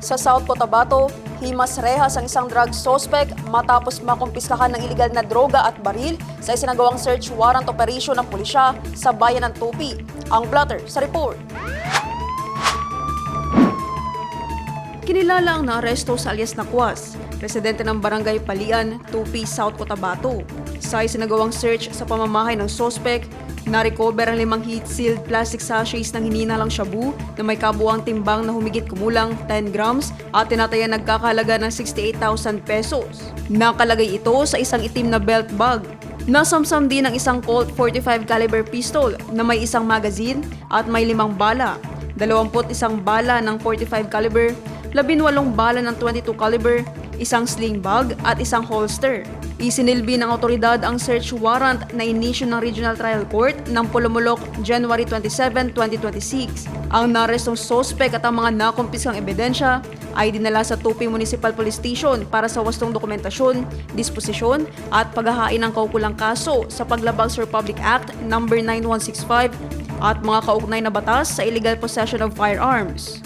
Sa South Cotabato, himas-rehas ang isang drug suspect matapos makumpiskahan ng iligal na droga at baril sa isinagawang search warrant operation ng pulisya sa bayan ng Tupi. Ang blotter sa report. Kinilala ang naaresto sa alias na Kwas, residente ng Barangay Palian, Tupi, South Cotabato. Sa isinagawang search sa pamamahay ng suspect, na-recover ang 5 heat-sealed plastic sachets ng hininalang shabu na may kabuuang timbang na humigit kumulang 10 grams at tinatayan nagkakahalaga ng 68,000 pesos. Nakalagay ito sa isang itim na belt bag. Nasamsam din ang isang Colt .45 caliber pistol na may isang magazine at may 5 bala, 21 bala ng .45 caliber, 18 bala ng .22 caliber, isang sling bag at isang holster. Isinilbi ng otoridad ang search warrant na inisyu ng Regional Trial Court ng Pulumulok January 27, 2026. Ang narestong sospek at ang mga nakumpiskang ebidensya ay dinala sa Tupi Municipal Police Station para sa wastong dokumentasyon, disposisyon at paghahain ng kaukulang kaso sa paglabag sa Republic Act No. 9165 at mga kaugnay na batas sa illegal possession of firearms.